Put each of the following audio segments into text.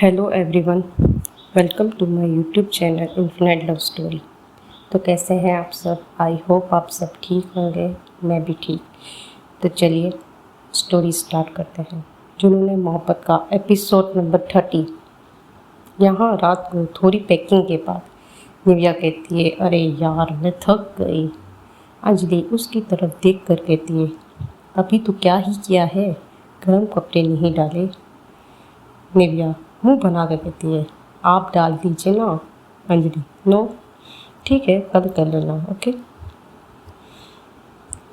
Hello everyone, welcome to my YouTube channel infinite love story. तो कैसे हैं आप सब? आई होप आप सब ठीक होंगे, मैं भी ठीक। तो चलिए स्टोरी स्टार्ट करते हैं। जुनून मोहब्बत का एपिसोड नंबर 30। यहाँ रात को थोड़ी पैकिंग के बाद निव्या कहती है, अरे यार मैं थक गई। अंजलि उसकी तरफ देख कर कहती है, अभी तो क्या ही किया है, गर्म कपड़े नहीं डाले। निव्या मुंह बना कर कहती है, आप डाल दीजिए ना। अंजलि, नो, ठीक है कल कर लेना, ओके।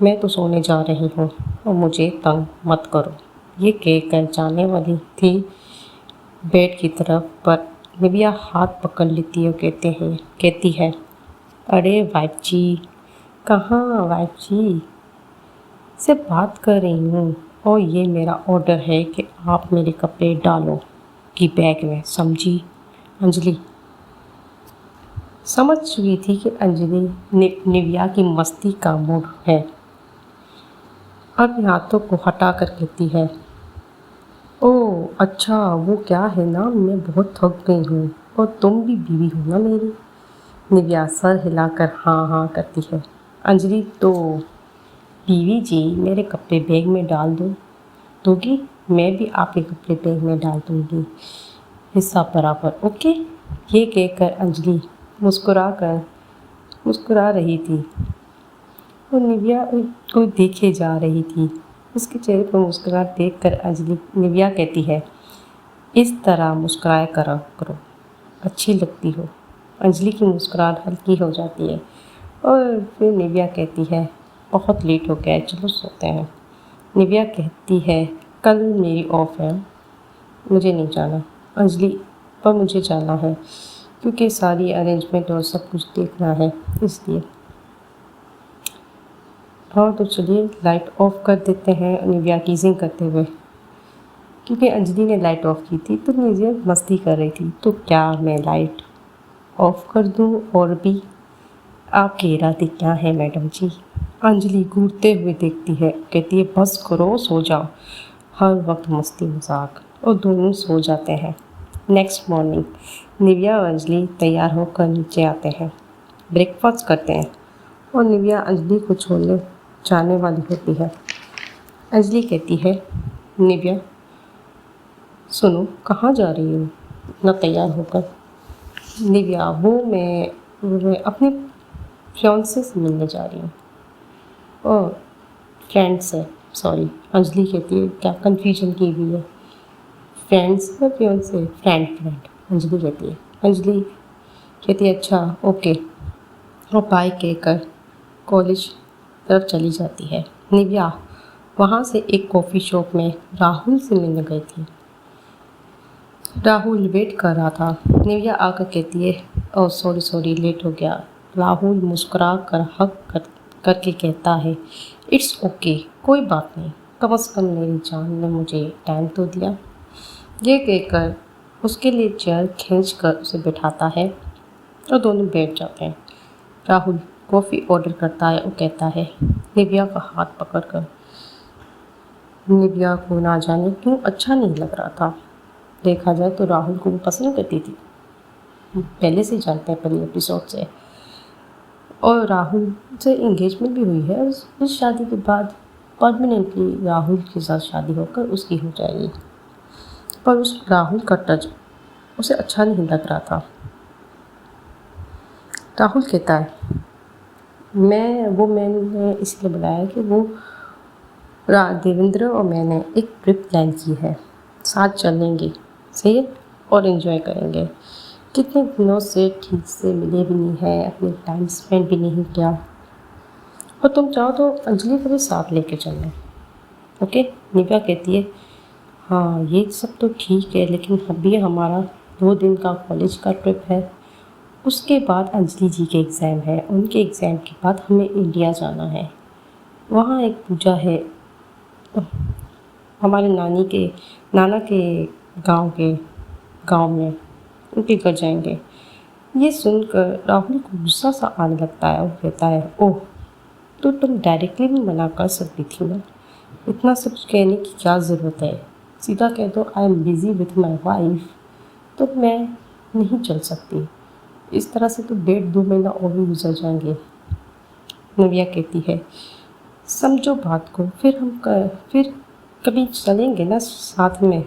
मैं तो सोने जा रही हूँ और मुझे तंग मत करो। ये कह कर जाने वाली थी बेड की तरफ, पर निव्या हाथ पकड़ लेती है और कहती है, अरे वाइफ जी, कहाँ वाइफ जी, से बात कर रही हूँ और ये मेरा ऑर्डर है कि आप मेरे कपड़े डालो की बैग में, समझी? अंजलि समझ चुकी थी कि निव्या की मस्ती का मूड है। अब हाथों को हटा कर कहती है, ओह अच्छा वो क्या है ना, मैं बहुत थक गई हूँ और तुम भी बीवी हो ना मेरी। निव्या सर हिलाकर हाँ हाँ करती है। अंजलि, तो बीवी जी मेरे कपड़े बैग में डाल दोगी, मैं भी आपके कपड़े बैग में डाल दूँगी, हिस्सा बराबर, ओके। ये कहकर अंजलि मुस्कुरा रही थी और निव्या को देखे जा रही थी। उसके चेहरे पर मुस्कुराहट देखकर निव्या कहती है, इस तरह मुस्कुराया करा करो, अच्छी लगती हो। अंजलि की मुस्कुराहट हल्की हो जाती है और फिर निव्या कहती है, बहुत लेट हो गया है, चलो सोते हैं। निव्या कहती है, कल मेरी ऑफ है, मुझे नहीं जाना। अंजलि, पर मुझे जाना है क्योंकि सारी अरेंजमेंट और सब कुछ देखना है, इसलिए। हाँ तो चलिए लाइट ऑफ कर देते हैं, निव्या टीजिंग करते हुए। क्योंकि अंजलि ने लाइट ऑफ की थी तो निव्या मस्ती कर रही थी, तो क्या मैं लाइट ऑफ कर दूँ? और भी आपके इरादे क्या है मैडम जी? अंजलि घूरते हुए देखती है, कहती है, बस करो, सो जाओ, हर वक्त मस्ती मजाक। और दोनों सो जाते हैं। नेक्स्ट मॉर्निंग निव्या और अंजलि तैयार होकर नीचे आते हैं, ब्रेकफास्ट करते हैं और निव्या अंजलि को छोड़ने जाने वाली होती है। अंजलि कहती है, निव्या सुनो, कहाँ जा रही हो इतना तैयार होकर? निव्या, मैं अपने फियांसे से मिलने जा रही हूँ। और फ्रेंड से, सॉरी। अंजलि कहती है, क्या कन्फ्यूजन की हुई है, फ्रेंड्स या फियांसे? फ्रेंड। अंजलि कहती है। अंजलि कहती है, अच्छा ओके, और बाय कहकर कॉलेज तरफ चली जाती है। निव्या वहाँ से एक कॉफ़ी शॉप में राहुल से मिलने गई थी। राहुल वेट कर रहा था। निव्या आकर कहती है, ओह सॉरी लेट हो गया। राहुल मुस्कुरा कर करके कहता है, इट्स ओके, कोई बात नहीं, कम से कम मेरी जान ने मुझे टाइम तो दिया। ये कहकर उसके लिए चेयर खींच कर उसे बिठाता है और दोनों बैठ जाते हैं। राहुल कॉफ़ी ऑर्डर करता है और कहता है, निव्या का हाथ पकड़कर। निव्या को ना जाने क्यों अच्छा नहीं लग रहा था। देखा जाए तो राहुल को वो पसंद करती थी, पहले से जानते हैं, पहले एपिसोड से। और राहुल से इंगेजमेंट भी हुई है। उस शादी के बाद परमानेंटली राहुल के साथ शादी होकर उसकी हो जाएगी। पर उस राहुल का टच उसे अच्छा नहीं लग रहा था। राहुल कहता है, मैंने इसलिए बुलाया कि वो देवेंद्र और मैंने एक ट्रिप प्लान की है, साथ चलेंगे, सही है, और एंजॉय करेंगे। कितने दिनों से ठीक से मिले भी नहीं हैं, अपने टाइम स्पेंड भी नहीं किया, और तुम चाहो तो अंजलि को भी साथ लेके चलना, ओके। निव्या कहती है, हाँ ये सब तो ठीक है, लेकिन अभी हमारा 2 दिन का कॉलेज का ट्रिप है, उसके बाद अंजलि जी के एग्ज़ाम है, उनके एग्ज़ाम के बाद हमें इंडिया जाना है, वहाँ एक पूजा है हमारे नाना के गांव में, उनके घर जाएंगे। ये सुनकर राहुल को गुस्सा सा आने लगता है और कहता है, ओह तो तुम डायरेक्टली भी मना कर सकती थी ना, इतना सब कहने की क्या ज़रूरत है, सीधा कह दो I am busy with my wife. तो मैं नहीं चल सकती। इस तरह से तो 1.5-2 महीना और भी गुजर जाएंगे। निविया कहती है, समझो बात को, फिर कभी चलेंगे ना साथ में।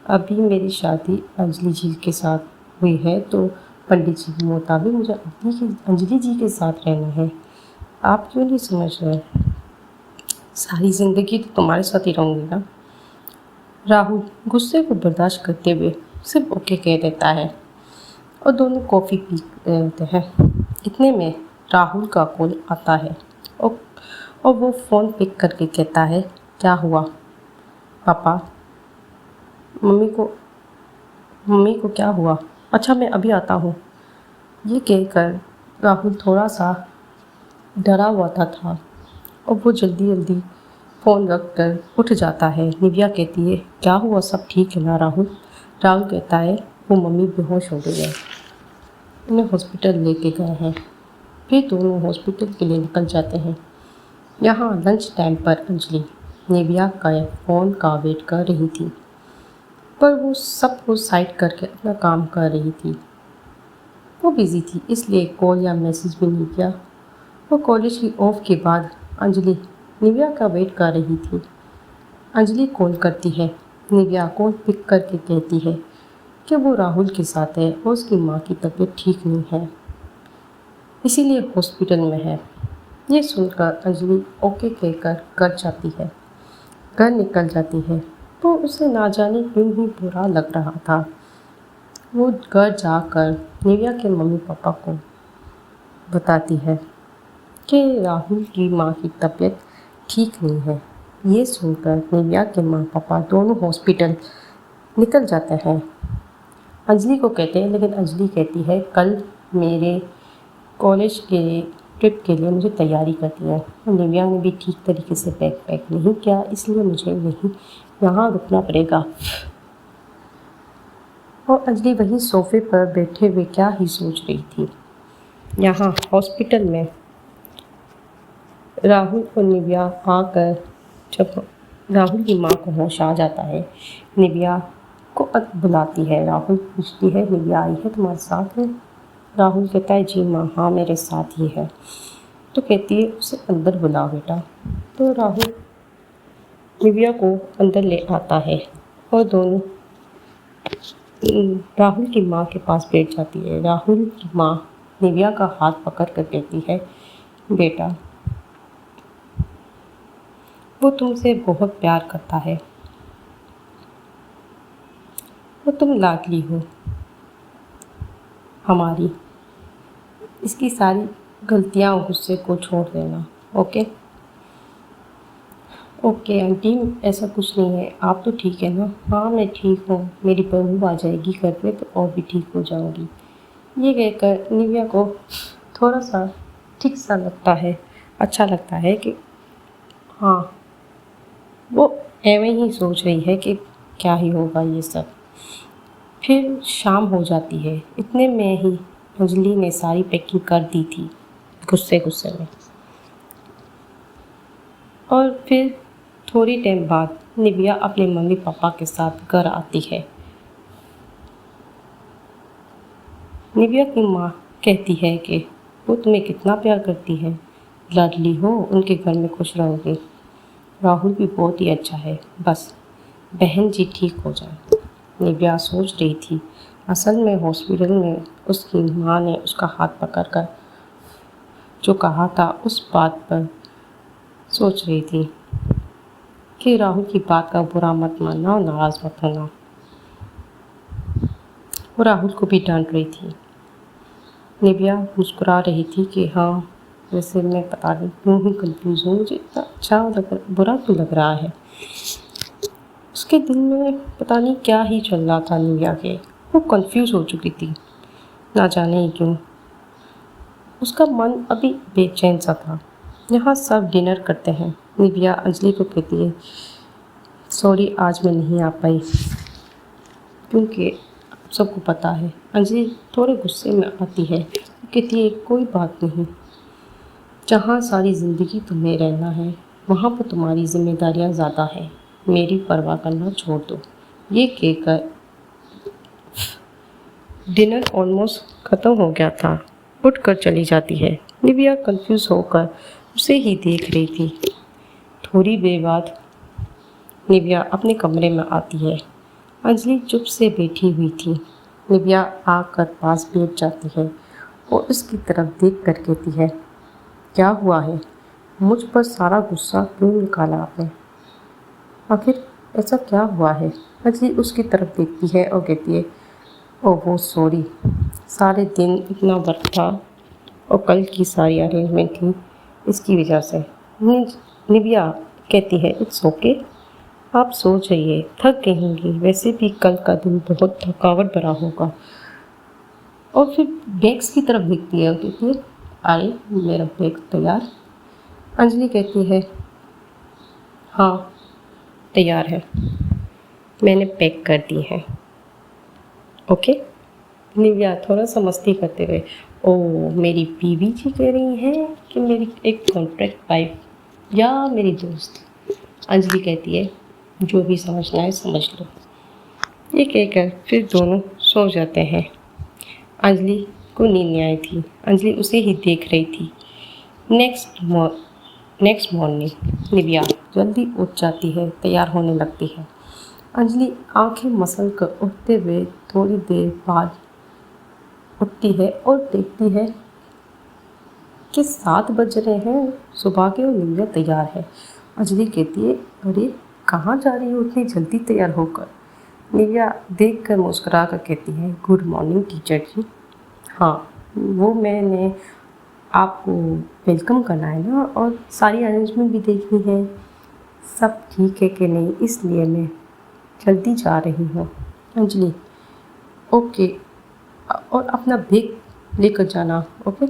अभी मेरी शादी अंजलि जी के साथ हुई है, तो पंडित जी के मुताबिक मुझे अंजलि जी के साथ रहना है। आप क्यों नहीं समझ रहे? सारी ज़िंदगी तो तुम्हारे साथ ही रहूँगी ना। राहुल गुस्से को बर्दाश्त करते हुए सिर्फ ओके कह देता है और दोनों कॉफ़ी पी लेते हैं। इतने में राहुल का कॉल आता है और वो फ़ोन पिक करके कहता है, क्या हुआ पापा? मम्मी को क्या हुआ? अच्छा, मैं अभी आता हूँ। ये कहकर राहुल थोड़ा सा डरा हुआ था और वो जल्दी जल्दी फ़ोन रख कर उठ जाता है। निविया कहती है, क्या हुआ, सब ठीक है ना राहुल? राहुल कहता है, वो मम्मी बेहोश हो गई है, उन्हें हॉस्पिटल लेके गए हैं। फिर दोनों हॉस्पिटल के लिए निकल जाते हैं। यहाँ लंच टाइम पर अंजलि निविया का फ़ोन का वेट कर रही थी, पर वो सब कुछ साइड करके अपना काम कर रही थी। वो बिज़ी थी, इसलिए कॉल या मैसेज भी नहीं किया। वो कॉलेज की ऑफ के बाद अंजलि निविया का वेट कर रही थी। अंजलि कॉल करती है। निविया कॉल पिक करके कहती है कि वो राहुल के साथ है और उसकी माँ की तबीयत ठीक नहीं है, इसीलिए हॉस्पिटल में है। ये सुनकर अंजलि ओके कहकर घर निकल जाती है। तो उसे ना जाने क्यों ही बुरा लग रहा था। वो घर जाकर निविया के मम्मी पापा को बताती है कि राहुल की माँ की तबीयत ठीक नहीं है। ये सुनकर निविया के माँ पापा दोनों हॉस्पिटल निकल जाते हैं। अंजलि को कहते हैं, लेकिन अंजलि कहती है, कल मेरे कॉलेज के ट्रिप के लिए मुझे तैयारी करनी है। निविया ने भी ठीक तरीके से बैग पैक नहीं किया, इसलिए मुझे यहाँ रुकना पड़ेगा। और अंजलि वहीं सोफे पर बैठे हुए क्या ही सोच रही थी। यहाँ हॉस्पिटल में राहुल और निविया आकर जब राहुल की माँ को होश आ जाता है, निविया को बुलाती है। राहुल पूछती है, निविया आई है तुम्हारे साथ में? राहुल कहता है, जी माँ, हाँ मेरे साथ ही है। तो कहती है, उसे अंदर बुलाओ बेटा। तो राहुल निविया को अंदर ले आता है और दोनों राहुल की माँ के पास बैठ जाती है। राहुल की माँ निविया का हाथ पकड़ कर कहती है, बेटा वो तुमसे बहुत प्यार करता है, वो तुम लाडली हो हमारी। इसकी सारी गलतियाँ और गुस्से को छोड़ देना। ओके ओके आंटी, ऐसा कुछ नहीं है, आप तो ठीक है ना? हाँ मैं ठीक हूँ, मेरी बहू आ जाएगी घर पे तो और भी ठीक हो जाऊँगी। ये कहकर निविया को थोड़ा सा ठीक सा लगता है, अच्छा लगता है कि हाँ, वो एवं ही सोच रही है कि क्या ही होगा ये सब। फिर शाम हो जाती है। इतने में ही अंजलि ने सारी पैकिंग कर दी थी गुस्से में। और फिर थोड़ी टाइम बाद निविया अपने मम्मी पापा के साथ घर आती है। निविया की माँ कहती है कि वो तुम्हें कितना प्यार करती है, लाडली हो, उनके घर में खुश रहोगे। राहुल भी बहुत ही अच्छा है, बस बहन जी ठीक हो जाए। निविया सोच रही थी, असल में हॉस्पिटल में उसकी माँ ने उसका हाथ पकड़कर जो कहा था उस बात पर सोच रही थी कि राहुल की बात का बुरा मत मानना और नाराज़ मत होना। वो राहुल को भी डांट रही थी। निविया मुस्कुरा रही थी कि हाँ, वैसे मैं पता नहीं क्यों ही कंफ्यूज हूँ, मुझे इतना बुरा क्यों लग रहा है। उसके दिल में पता नहीं क्या ही चल रहा था निविया के। वो कंफ्यूज हो चुकी थी, ना जाने ही क्यों। उसका मन अभी बेचैन सा था। यहाँ सब डिनर करते हैं। निविया अंजलि को कहती है, सॉरी आज मैं नहीं आ पाई, क्योंकि सबको पता है। अंजलि थोड़े गुस्से में आती है, कहती है, कोई बात नहीं, जहाँ सारी ज़िंदगी तुम्हें रहना है वहाँ पर तुम्हारी जिम्मेदारियाँ ज़्यादा है, मेरी परवाह करना छोड़ दो। ये कहकर डिनर ऑलमोस्ट ख़त्म हो गया था। उठकर चली जाती है। निविया कंफ्यूज होकर उसे ही देख रही थी। थोड़ी देर बाद निविया अपने कमरे में आती है। अंजलि चुप से बैठी हुई थी। निविया आकर पास बैठ जाती है और उसकी तरफ देख कर कहती है, क्या हुआ है? मुझ पर सारा गुस्सा क्यों निकाला आपने? आखिर ऐसा क्या हुआ है? अंजलि उसकी तरफ देखती है और कहती है, ओह वो सॉरी, सारे दिन इतना वर्क था और कल की सारी अरेंजमेंट थी, इसकी वजह से। निविया कहती है, इट्स ओके, आप सो जाइए, थक गई होंगी, वैसे भी कल का दिन बहुत थकावट भरा होगा। और फिर बैग्स की तरफ देखती है और कहती है, आए मेरा बैग तैयार? अंजलि कहती है, हाँ तैयार है, मैंने पैक कर दी है। ओके। निविया थोड़ा सा मस्ती करते हुए, ओ मेरी बीवी जी कह रही हैं कि मेरी एक कॉन्ट्रैक्ट वाइफ या मेरी दोस्त? अंजलि कहती है, जो भी समझना है समझ लो। ये कहकर फिर दोनों सो जाते हैं। अंजलि को नींद नहीं आई थी। अंजलि उसे ही देख रही थी। नेक्स्ट मॉर्निंग निविया जल्दी उठ जाती है, तैयार होने लगती है। अंजलि आंखें मसल कर उठते हुए थोड़ी देर बाद उठती है और देखती है कि 7 बज रहे हैं सुबह के और निविया तैयार है। अंजलि कहती है, अरे कहाँ जा रही हो इतनी जल्दी तैयार होकर? निविया देख कर मुस्कुरा कर कहती है, गुड मॉर्निंग टीचर जी। हाँ, वो मैंने आपको वेलकम करना है ना, और सारी अरेंजमेंट भी देखनी है, सब ठीक है कि नहीं, इसलिए मैं जल्दी जा रही हूँ। अंजलि, ओके, और अपना बैग लेकर जाना। ओके,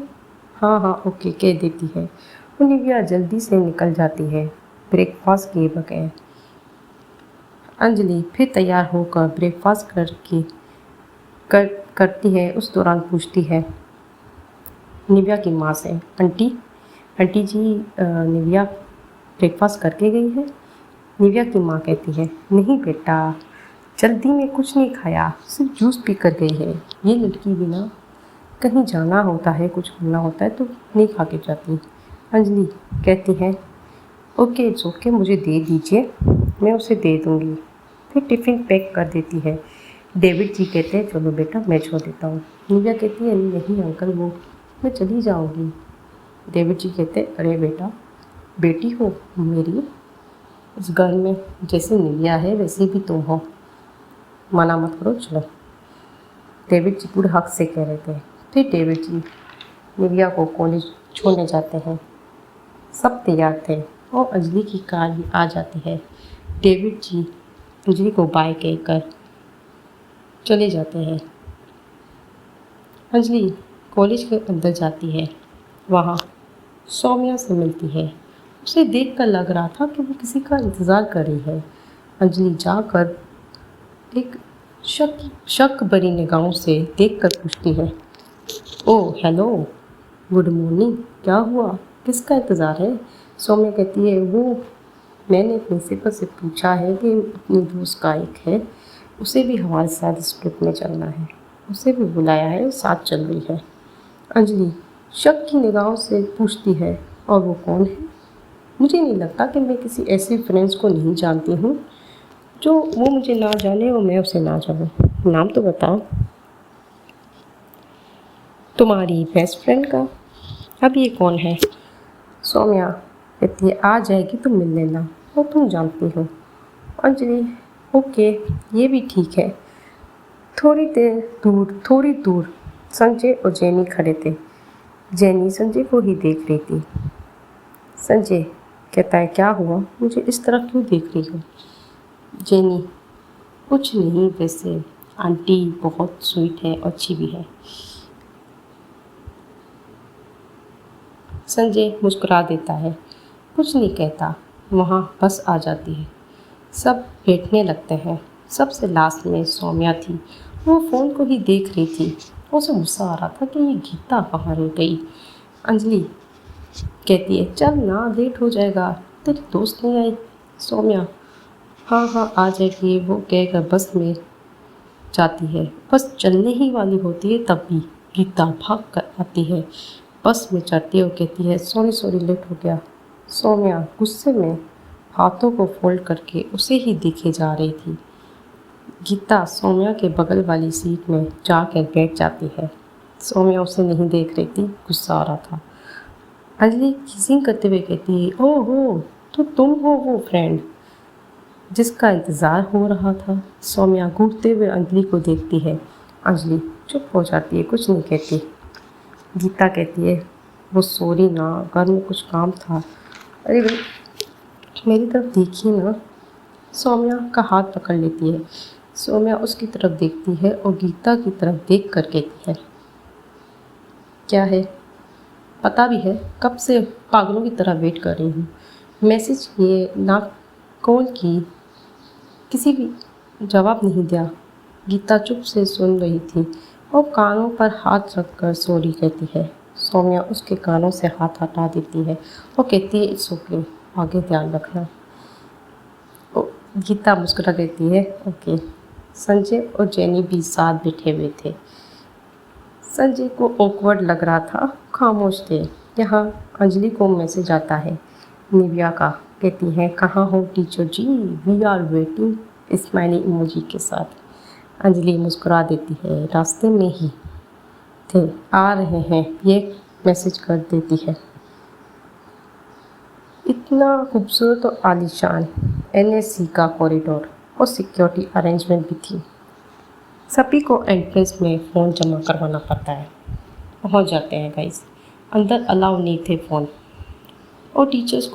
हाँ हाँ ओके कह देती है। और निविया जल्दी से निकल जाती है ब्रेकफास्ट किए बगैर। अंजलि फिर तैयार होकर ब्रेकफास्ट करती है। उस दौरान पूछती है निविया की माँ से, आंटी जी निविया ब्रेकफास्ट करके गई है? निविया की माँ कहती है, नहीं बेटा, जल्दी में कुछ नहीं खाया, सिर्फ जूस पी कर गई है। ये लड़की भी ना, कहीं जाना होता है, कुछ करना होता है तो नहीं खा के जाती। अंजलि कहती है, ओके इट्स ओके, मुझे दे दीजिए, मैं उसे दे दूँगी। फिर टिफ़िन पैक कर देती है। डेविड जी कहते हैं, चलो बेटा मैं छोड़ देता हूँ। निविया कहती है, नहीं अंकल, वो मैं चली जाऊँगी। डेविड जी कहते हैं, अरे बेटा, बेटी हो मेरी, इस घर में जैसे निविया है वैसे भी तुम हो, मना मत करो, चलो। डेविड जी पूरे हक से कह रहे थे। फिर डेविड जी निविया को कॉलेज छोड़ने जाते हैं। सब तैयार थे और अंजलि की कार भी आ जाती है। डेविड जी अंजलि को बाय कहकर चले जाते हैं। अंजलि कॉलेज के अंदर जाती है। वहाँ सौम्या से मिलती है। उसे देखकर लग रहा था कि वो किसी का इंतज़ार कर रही है। अंजलि जाकर एक शक भरी निगाहों से देखकर पूछती है, ओह हेलो, गुड मॉर्निंग, क्या हुआ, किसका इंतज़ार है? सौम्या कहती है, वो मैंने प्रिंसिपल से पूछा है कि अपनी दोस्त का एक है, उसे भी हमारे साथ इस ट्रिप में चलना है, उसे भी बुलाया है, साथ चल रही है। अंजलि शक की निगाहों से पूछती है, और वो कौन है? मुझे नहीं लगता कि मैं किसी ऐसे फ्रेंड्स को नहीं जानती हूँ जो वो मुझे ना जाने और मैं उसे ना जानूँ। नाम तो बताओ। तुम्हारी बेस्ट फ्रेंड का। अब ये कौन है? सौम्या कहती है, आ जाएगी तो मिल लेना, और तुम जानती हो। अंजलि, ओके ये भी ठीक है। थोड़ी दूर संजय और जेनी खड़े थे। जेनी संजय को ही देख रही थी। संजय कहता है, क्या हुआ, मुझे इस तरह क्यों देख रही हो? जेनी, कुछ नहीं, वैसे आंटी बहुत स्वीट है, अच्छी भी है। संजय मुस्कुरा देता है, कुछ नहीं कहता। वहाँ बस आ जाती है। सब बैठने लगते हैं। सबसे लास्ट में सौम्या थी। वो फ़ोन को ही देख रही थी। उसे गुस्सा आ रहा था कि ये गीता कहाँ रह गई। अंजलि कहती है, चल ना, लेट हो जाएगा, तेरी दोस्त नहीं आई? सौम्या, हाँ हाँ आ जाएगी, वो कहकर बस में जाती है। बस चलने ही वाली होती है तब भी गीता भाग कर आती है। बस में चढ़ती है और कहती है सॉरी सॉरी लेट हो गया। सौम्या गुस्से में हाथों को फोल्ड करके उसे ही देखे जा रही थी। गीता सौम्या के बगल वाली सीट में जाकर बैठ जाती है। सौम्या उसे नहीं देख रही थी, गुस्सा आ रहा था। अंजलि किसिंग करते हुए कहती है ओह हो तो तुम हो वो फ्रेंड जिसका इंतज़ार हो रहा था। सौम्या घूरते हुए अंजलि को देखती है। अंजलि चुप हो जाती है, कुछ नहीं कहती। गीता कहती है वो सॉरी ना, घर में कुछ काम था। अरे भाई मेरी तरफ देखिए ना। सौम्या का हाथ पकड़ लेती है। सौम्या उसकी तरफ देखती है और गीता की तरफ देख कर कहती है क्या है? पता भी है, कब से पागलों की तरह वेट कर रही हूँ। मैसेज किए ना, कॉल की, किसी भी जवाब नहीं दिया। गीता चुप से सुन रही थी और कानों पर हाथ रखकर सॉरी कहती है। सौम्या उसके कानों से हाथ हटा देती है और कहती है इट्स ओके, आगे ध्यान रखना। गीता मुस्कुरा कहती है ओके। संजय और जेनी भी साथ बैठे हुए थे। संजय को ऑकवर्ड लग रहा था, खामोश थे। यहाँ अंजलि को मैसेज आता है निव्या का। कहती है कहाँ हो teacher ji, we are waiting, smiley emoji के साथ। अंजलि मुस्कुरा देती है, रास्ते में ही थे, आ रहे हैं, ये मैसेज कर देती है। इतना खूबसूरत और आलीशान एनएससी का कॉरिडोर और सिक्योरिटी अरेंजमेंट भी थी। सभी को एंट्रेंस में फ़ोन जमा करवाना पड़ता है। पहुंच जाते हैं गाइस, अंदर अलाउ नहीं थे फ़ोन, और टीचर्स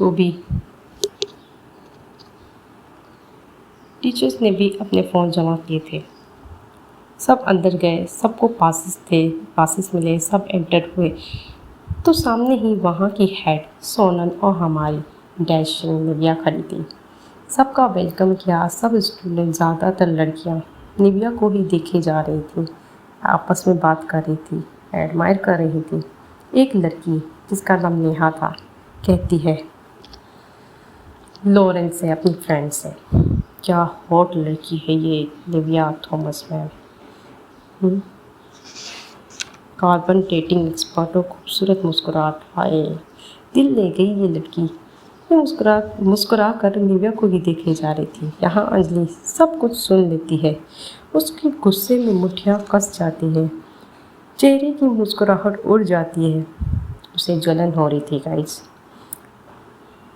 ने भी अपने फ़ोन जमा किए थे। सब अंदर गए, सबको पासिस मिले, सब एंटर हुए तो सामने ही वहाँ की हेड सोनल और हमारी डैशिंग निव्या खड़ी थी। सबका वेलकम किया। सब स्टूडेंट, ज़्यादातर लड़कियाँ निव्या को ही देखे जा रही थी, आपस में बात कर रही थी, एडमायर कर रही थी। एक लड़की जिसका नाम नेहा था कहती है लॉरेंस से, अपनी फ्रेंड से, क्या हॉट लड़की है ये Nivya Thomas ma'am. Carbon dating expert और खूबसूरत मुस्कुराहट, हाय दिल ले गई ये लड़की। ये मुस्कुरा कर निव्या को ही देखे जा रही थी। यहाँ अंजलि सब कुछ सुन लेती है। उसके गुस्से में मुठ्ठियाँ कस जाती है, चेहरे की मुस्कुराहट उड़ जाती है। उसे जलन हो रही थी गाइस,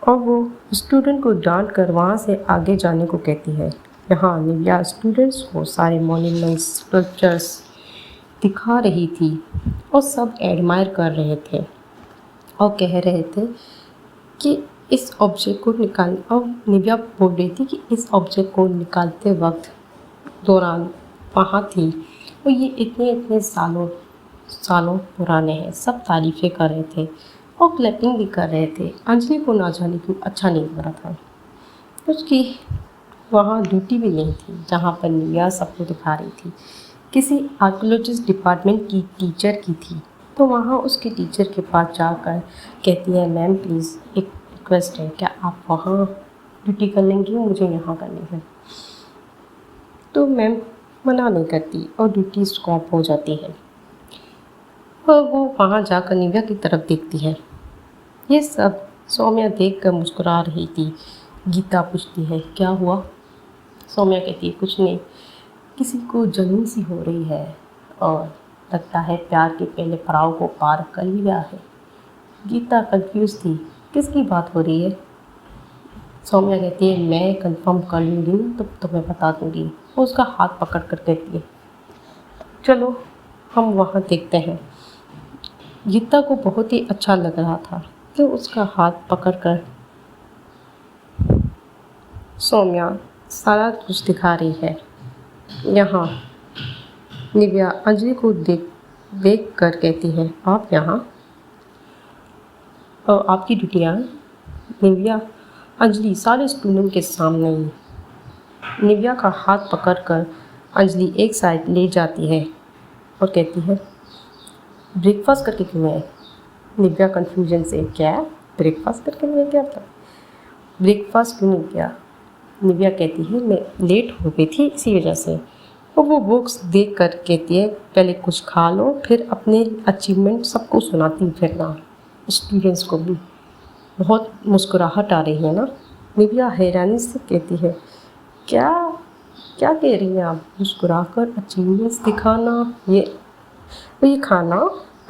और वो स्टूडेंट को डांट कर वहाँ से आगे जाने को कहती है। यहाँ निव्या स्टूडेंट्स को सारे मॉन्यूमेंट्स, स्कल्पचर्स दिखा रही थी और सब एडमायर कर रहे थे और कह रहे थे कि इस ऑब्जेक्ट को निकाल, और निव्या बोल रही थी कि इस ऑब्जेक्ट को निकालते वक्त दौरान वहाँ थी और ये इतने इतने सालों पुराने हैं। सब तारीफ़ें कर रहे थे और क्लैपिंग भी कर रहे थे। अंजलि को ना जाने क्यों अच्छा नहीं लग रहा था। उसकी वहाँ ड्यूटी भी नहीं थी जहाँ पर निव्या सबको दिखा रही थी। किसी आर्कोलॉजिस्ट डिपार्टमेंट की टीचर की थी, तो वहाँ उसके टीचर के पास जाकर कहती है मैम प्लीज़ एक रिक्वेस्ट है, क्या आप वहाँ ड्यूटी कर लेंगी, मुझे यहाँ करनी है। तो मैम मना नहीं करती और ड्यूटी स्टॉप हो जाती है और वो वहाँ जाकर निव्या की तरफ देखती है। ये सब सौम्या देखकर मुस्कुरा रही थी। गीता पूछती है क्या हुआ? सौम्या कहती है कुछ नहीं, किसी को जलन सी हो रही है और लगता है प्यार के पहले पड़ाव को पार कर लिया है। गीता कंफ्यूज थी, किसकी बात हो रही है? सौम्या कहती है मैं कंफर्म कर लूँगी ना तो तुम्हें बता दूँगी। वो उसका हाथ पकड़ कर कहती है चलो हम वहाँ देखते हैं। गीता को बहुत ही अच्छा लग रहा था कि उसका हाथ पकड़कर सौम्या सारा कुछ दिखा रही है। यहाँ निव्या अंजलि को देख कर कहती है आप यहाँ और आपकी ड्यूटियाँ? निव्या अंजलि सारे स्टूडेंट के सामने ही निव्या का हाथ पकड़कर अंजलि एक साइड ले जाती है और कहती है ब्रेकफास्ट करके क्यों आए? निव्या कन्फ्यूजन से क्या ब्रेकफास्ट करके नहीं गया था? ब्रेकफास्ट क्यों नहीं किया? निव्या कहती है मैं लेट हो गई थी इसी वजह से। और वो बुक्स देख कर कहती है पहले कुछ खा लो, फिर अपने अचीवमेंट सबको सुनाती फिरना, स्टूडेंट्स को भी। बहुत मुस्कुराहट आ रही है ना। निविया हैरानी से कहती है, क्या क्या कह रही हैं आप? मुस्कुराकर अचीवमेंट्स दिखाना, ये खाना,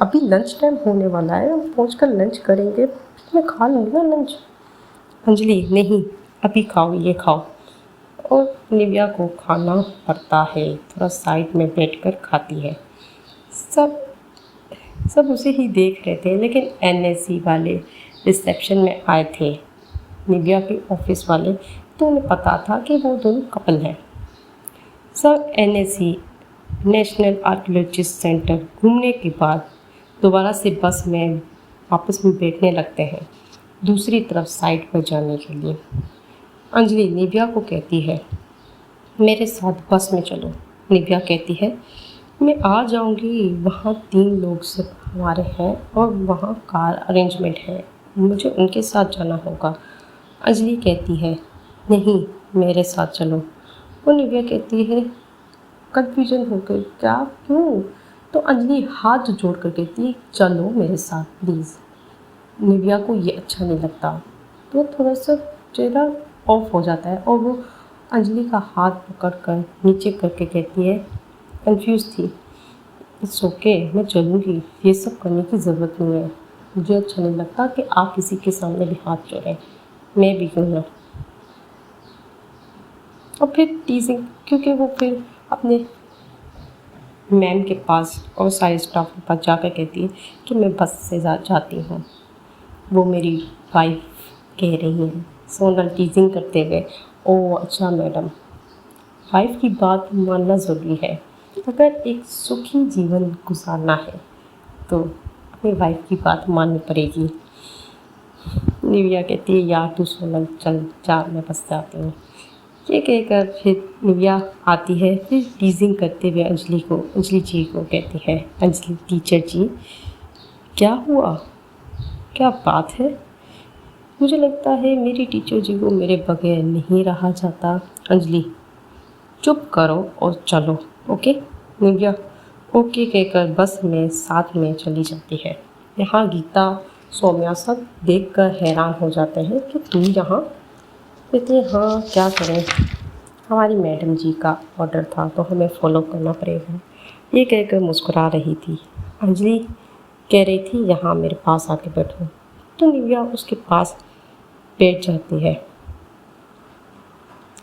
अभी लंच टाइम होने वाला है, हम पहुँच कर लंच करेंगे, मैं खा लूँगी ना लंच। अंजलि, नहीं, अभी खाओ, ये खाओ। और निविया को खाना पड़ता है, थोड़ा साइड में बैठकर खाती है। सब सब उसे ही देख रहे थे, लेकिन एनएससी वाले रिसेप्शन में आए थे, निविया के ऑफिस वाले, तो उन्हें पता था कि वो दोनों कपल हैं। सब एनएससी नेशनल आर्कियोलॉजिस्ट सेंटर घूमने के बाद दोबारा से बस में वापस में बैठने लगते हैं, दूसरी तरफ साइड पर जाने के लिए। अंजलि निविया को कहती है, मेरे साथ बस में चलो। निविया कहती है, मैं आ जाऊंगी, वहाँ 3 लोग सिर्फ हमारे हैं और वहाँ कार अरेंजमेंट है, मुझे उनके साथ जाना होगा। अंजलि कहती है, नहीं, मेरे साथ चलो। और निविया कहती है, कन्फ्यूजन हो गई, क्या, क्यों? तो अंजलि हाथ जोड़ कर कहती है, चलो मेरे साथ प्लीज़। निविया को ये अच्छा नहीं लगता, तो थोड़ा सा चेहरा ऑफ हो जाता है और वो अंजलि का हाथ पकड़ कर नीचे करके कहती है, कंफ्यूज थी, इट्स ओके, मैं चलूँगी, ये सब करने की ज़रूरत नहीं है, मुझे अच्छा नहीं लगता कि आप किसी के सामने भी हाथ जोड़ें, मैं भी क्यों ना। और फिर टीजिंग, क्योंकि वो फिर अपने मैम के पास और सारे स्टाफ के पास जाकर कहती है कि मैं बस से जाती हूँ, वो मेरी वाइफ कह रही हैं। सोनल टीजिंग करते हुए, ओह अच्छा मैडम, वाइफ की बात मानना ज़रूरी है, अगर एक सुखी जीवन गुजारना है तो अपनी वाइफ की बात माननी पड़ेगी। निविया कहती है, यार तू सोनल चल जा, मैं बस जाती हूँ। ये कहकर फिर निविया आती है, फिर टीजिंग करते हुए अंजलि जी को कहती है, अंजलि टीचर जी, क्या हुआ, क्या बात है? मुझे लगता है मेरी टीचर जी को मेरे बगैर नहीं रहा जाता। अंजलि, चुप करो और चलो, ओके? निविया ओके कहकर बस में साथ में चली जाती है। यहाँ गीता सौम्या सब देखकर हैरान हो जाते हैं कि तू यहाँ। कहती है, हाँ क्या करें, हमारी मैडम जी का ऑर्डर था तो हमें फॉलो करना पड़ेगा, ये कहकर मुस्कुरा रही थी। अंजलि कह रही थी, यहाँ मेरे पास आके बैठो, तो निविया उसके पास बैठ जाती है।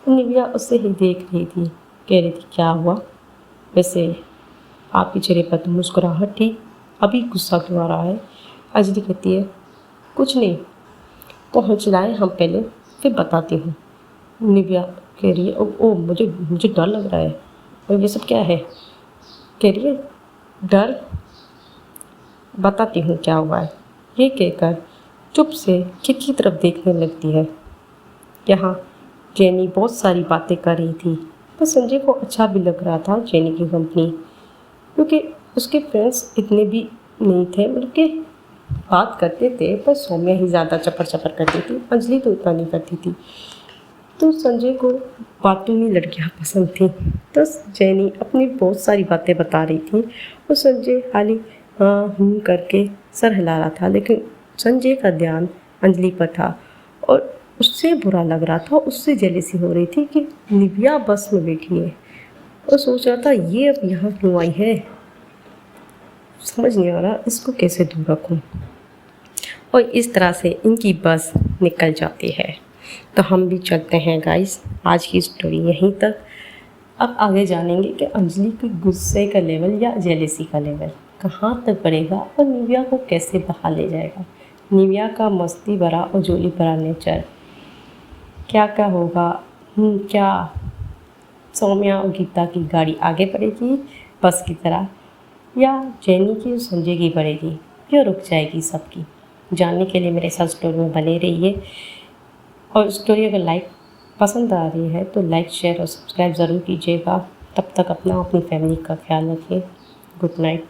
निविया उससे ही देख रही थी, कह रही थी, क्या हुआ, वैसे आपकी चेहरे पर तो मुस्कुराहट थी, अभी गुस्सा क्यों आ रहा है? अंजलि कहती है, कुछ नहीं, पहुँच लाए हम पहले, फिर बताती हूँ। निविया कह रही है, ओ मुझे डर लग रहा है, और ये सब क्या है? कह रही है, डर, बताती हूँ क्या हुआ है। ये कहकर चुप से खिड़की की तरफ देखने लगती है। यहाँ जेनी बहुत सारी बातें कर रही थी, पर संजय को अच्छा भी लग रहा था जेनी की कंपनी, क्योंकि उसके फ्रेंड्स इतने भी नहीं थे, बल्कि बात करते थे, पर सौम्या ही ज़्यादा चपर चपर करती थी, अंजलि तो इतना नहीं करती थी। तो संजय को बातूनी लड़कियाँ पसंद थी, तो जेनी अपनी बहुत सारी बातें बता रही थी और संजय खाली हाँ करके सर हिला रहा था, लेकिन संजय का ध्यान अंजलि पर था और उससे बुरा लग रहा था, उससे जेलसी हो रही थी कि निविया बस में बैठी है और सोच रहा था ये अब यहाँ क्यों आई है, समझ नहीं आ रहा इसको कैसे दूर रखूँ। और इस तरह से इनकी बस निकल जाती है। तो हम भी चलते हैं गाइस, आज की स्टोरी यहीं तक। अब आगे जानेंगे कि अंजलि के गुस्से का लेवल या जेलेसी का लेवल कहाँ तक बढ़ेगा और निविया को कैसे बहा ले जाएगा। निविया का मस्ती भरा और जोली भरा नेचर, क्या क्या होगा, क्या सौम्या और गीता की गाड़ी आगे बढ़ेगी बस की तरह, या जेनी की और संजय की बढ़ेगी या रुक जाएगी सबकी। जानने के लिए मेरे साथ स्टोरी में बने रहिए, और स्टोरी अगर पसंद आ रही है तो लाइक शेयर और सब्सक्राइब ज़रूर कीजिएगा। तब तक अपना अपनी फैमिली का ख्याल रखिए। Good night.